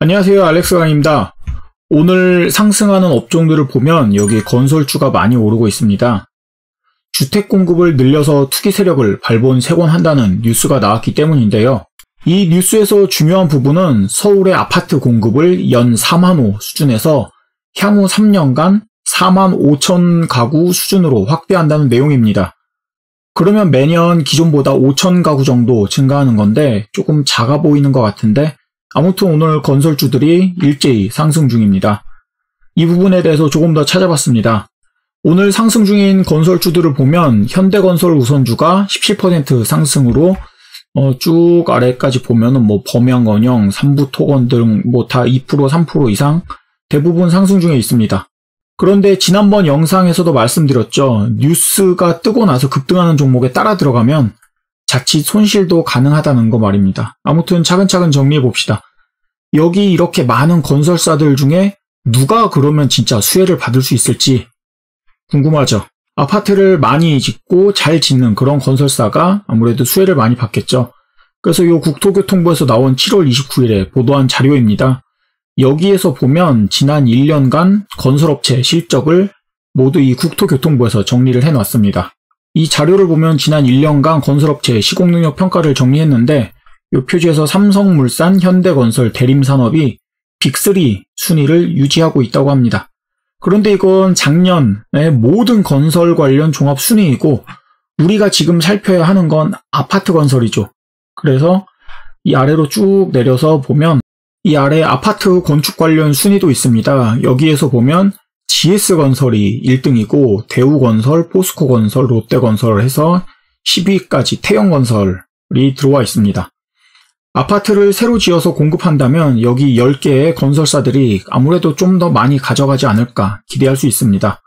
안녕하세요, 알렉스강입니다. 오늘 상승하는 업종들을 보면 여기 건설주가 많이 오르고 있습니다. 주택 공급을 늘려서 투기 세력을 발본색원한다는 뉴스가 나왔기 때문인데요. 이 뉴스에서 중요한 부분은 서울의 아파트 공급을 연 4만 호 수준에서 향후 3년간 4만 5천 가구 수준으로 확대한다는 내용입니다. 그러면 매년 기존보다 5천 가구 정도 증가하는 건데 조금 작아 보이는 것 같은데 아무튼 오늘 건설주들이 일제히 상승 중입니다. 이 부분에 대해서 조금 더 찾아봤습니다. 오늘 상승 중인 건설주들을 보면 현대건설 우선주가 17% 상승으로 쭉 아래까지 보면은 범양건영, 삼부토건 등 다 2%, 3% 이상 대부분 상승 중에 있습니다. 그런데 지난번 영상에서도 말씀드렸죠. 뉴스가 뜨고 나서 급등하는 종목에 따라 들어가면 자칫 손실도 가능하다는 거 말입니다. 아무튼 차근차근 정리해 봅시다. 여기 이렇게 많은 건설사들 중에 누가 그러면 진짜 수혜를 받을 수 있을지 궁금하죠. 아파트를 많이 짓고 잘 짓는 그런 건설사가 아무래도 수혜를 많이 받겠죠. 그래서 이 국토교통부에서 나온 7월 29일에 보도한 자료입니다. 여기에서 보면 지난 1년간 건설업체 실적을 모두 이 국토교통부에서 정리를 해놨습니다. 이 자료를 보면 지난 1년간 건설업체의 시공능력 평가를 정리했는데 이 표지에서 삼성물산, 현대건설, 대림산업이 빅3 순위를 유지하고 있다고 합니다. 그런데 이건 작년의 모든 건설 관련 종합 순위이고 우리가 지금 살펴야 하는 건 아파트 건설이죠. 그래서 이 아래로 쭉 내려서 보면 이 아래 아파트 건축 관련 순위도 있습니다. 여기에서 보면 GS건설이 1등이고 대우건설, 포스코건설, 롯데건설 해서 10위까지 태영건설이 들어와 있습니다. 아파트를 새로 지어서 공급한다면 여기 10개의 건설사들이 아무래도 좀 더 많이 가져가지 않을까 기대할 수 있습니다.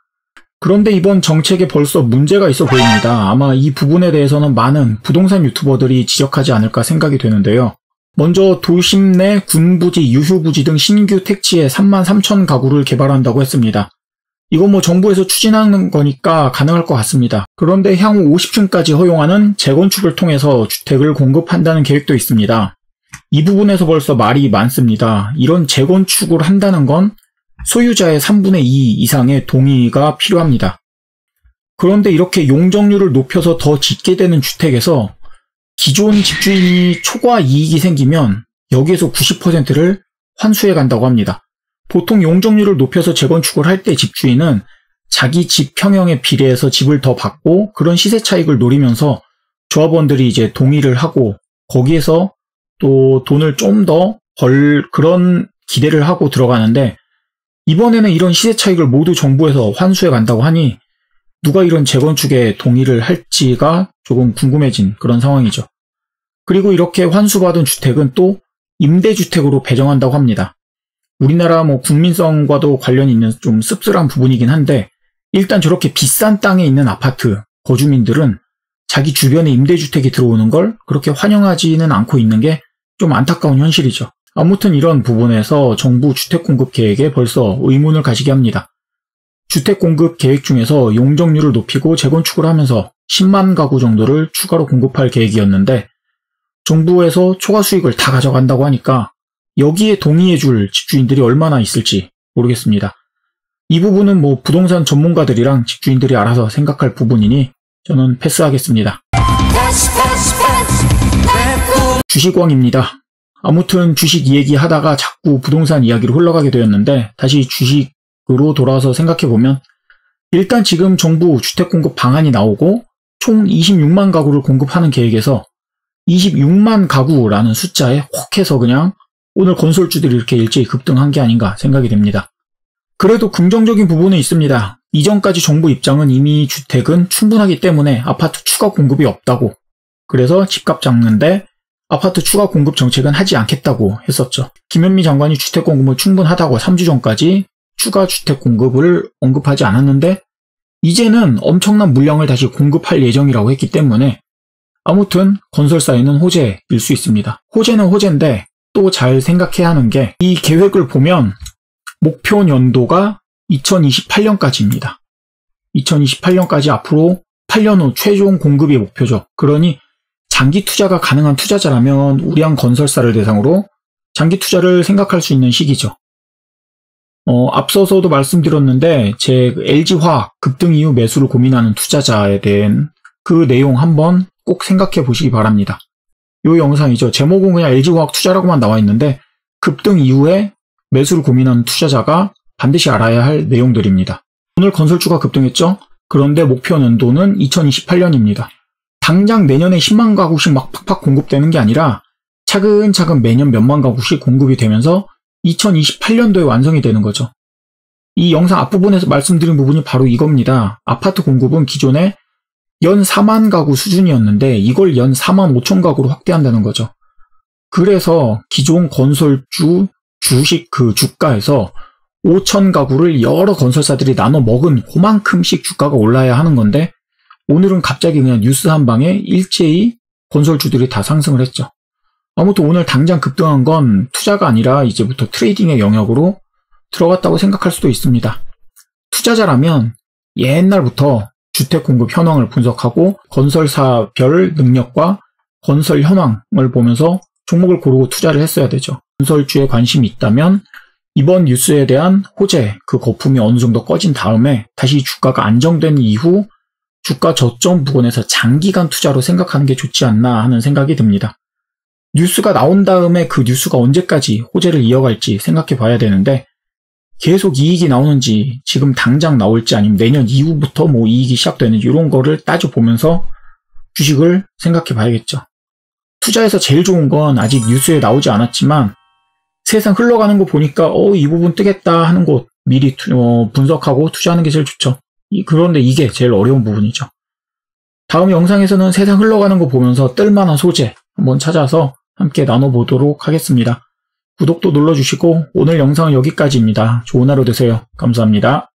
그런데 이번 정책에 벌써 문제가 있어 보입니다. 아마 이 부분에 대해서는 많은 부동산 유튜버들이 지적하지 않을까 생각이 되는데요. 먼저 도심 내 군부지, 유휴부지 등 신규 택지에 3만 3천 가구를 개발한다고 했습니다. 이건 정부에서 추진하는 거니까 가능할 것 같습니다. 그런데 향후 50층까지 허용하는 재건축을 통해서 주택을 공급한다는 계획도 있습니다. 이 부분에서 벌써 말이 많습니다. 이런 재건축을 한다는 건 소유자의 3분의 2 이상의 동의가 필요합니다. 그런데 이렇게 용적률을 높여서 더 짓게 되는 주택에서 기존 집주인이 초과 이익이 생기면 여기에서 90%를 환수해 간다고 합니다. 보통 용적률을 높여서 재건축을 할 때 집주인은 자기 집 평형에 비례해서 집을 더 받고 그런 시세 차익을 노리면서 조합원들이 이제 동의를 하고 거기에서 또 돈을 좀 더 벌 그런 기대를 하고 들어가는데 이번에는 이런 시세 차익을 모두 정부에서 환수해 간다고 하니 누가 이런 재건축에 동의를 할지가 조금 궁금해진 그런 상황이죠. 그리고 이렇게 환수받은 주택은 또 임대주택으로 배정한다고 합니다. 우리나라 국민성과도 관련이 있는 좀 씁쓸한 부분이긴 한데 일단 저렇게 비싼 땅에 있는 아파트 거주민들은 자기 주변에 임대주택이 들어오는 걸 그렇게 환영하지는 않고 있는 게 좀 안타까운 현실이죠. 아무튼 이런 부분에서 정부 주택공급 계획에 벌써 의문을 가지게 합니다. 주택공급 계획 중에서 용적률을 높이고 재건축을 하면서 10만 가구 정도를 추가로 공급할 계획이었는데 정부에서 초과 수익을 다 가져간다고 하니까 여기에 동의해줄 집주인들이 얼마나 있을지 모르겠습니다. 이 부분은 부동산 전문가들이랑 집주인들이 알아서 생각할 부분이니 저는 패스하겠습니다. 주식왕입니다. 아무튼 주식 얘기하다가 자꾸 부동산 이야기로 흘러가게 되었는데 다시 주식으로 돌아와서 생각해보면 일단 지금 정부 주택공급 방안이 나오고 총 26만 가구를 공급하는 계획에서 26만 가구라는 숫자에 혹해서 그냥 오늘 건설주들이 이렇게 일제히 급등한 게 아닌가 생각이 됩니다. 그래도 긍정적인 부분은 있습니다. 이전까지 정부 입장은 이미 주택은 충분하기 때문에 아파트 추가 공급이 없다고, 그래서 집값 잡는데 아파트 추가 공급 정책은 하지 않겠다고 했었죠. 김현미 장관이 주택 공급은 충분하다고 3주 전까지 추가 주택 공급을 언급하지 않았는데 이제는 엄청난 물량을 다시 공급할 예정이라고 했기 때문에 아무튼 건설사에는 호재일 수 있습니다. 호재는 호재인데 또 잘 생각해야 하는 게 이 계획을 보면 목표 연도가 2028년까지입니다. 2028년까지 앞으로 8년 후 최종 공급이 목표죠. 그러니 장기 투자가 가능한 투자자라면 우량 건설사를 대상으로 장기 투자를 생각할 수 있는 시기죠. 앞서서도 말씀드렸는데 제 LG화학 급등 이후 매수를 고민하는 투자자에 대한 그 내용 한번 꼭 생각해 보시기 바랍니다. 이 영상이죠. 제목은 그냥 LG화학 투자라고만 나와 있는데 급등 이후에 매수를 고민하는 투자자가 반드시 알아야 할 내용들입니다. 오늘 건설주가 급등했죠? 그런데 목표 연도는 2028년입니다. 당장 내년에 10만 가구씩 막 팍팍 공급되는 게 아니라 차근차근 매년 몇만 가구씩 공급이 되면서 2028년도에 완성이 되는 거죠. 이 영상 앞부분에서 말씀드린 부분이 바로 이겁니다. 아파트 공급은 기존에 연 4만 가구 수준이었는데 이걸 연 4만 5천 가구로 확대한다는 거죠. 그래서 기존 건설주 주식 그 주가에서 5천 가구를 여러 건설사들이 나눠 먹은 그만큼씩 주가가 올라야 하는 건데 오늘은 갑자기 그냥 뉴스 한 방에 일제히 건설주들이 다 상승을 했죠. 아무튼 오늘 당장 급등한 건 투자가 아니라 이제부터 트레이딩의 영역으로 들어갔다고 생각할 수도 있습니다. 투자자라면 옛날부터 주택 공급 현황을 분석하고 건설사별 능력과 건설 현황을 보면서 종목을 고르고 투자를 했어야 되죠. 건설주에 관심이 있다면 이번 뉴스에 대한 호재, 그 거품이 어느 정도 꺼진 다음에 다시 주가가 안정된 이후 주가 저점 부근에서 장기간 투자로 생각하는 게 좋지 않나 하는 생각이 듭니다. 뉴스가 나온 다음에 그 뉴스가 언제까지 호재를 이어갈지 생각해 봐야 되는데 계속 이익이 나오는지 지금 당장 나올지 아니면 내년 이후부터 뭐 이익이 시작되는지 이런 거를 따져보면서 주식을 생각해 봐야겠죠. 투자에서 제일 좋은 건 아직 뉴스에 나오지 않았지만 세상 흘러가는 거 보니까 이 부분 뜨겠다 하는 곳 미리 분석하고 투자하는 게 제일 좋죠. 그런데 이게 제일 어려운 부분이죠. 다음 영상에서는 세상 흘러가는 거 보면서 뜰만한 소재 한번 찾아서 함께 나눠보도록 하겠습니다. 구독도 눌러주시고 오늘 영상은 여기까지입니다. 좋은 하루 되세요. 감사합니다.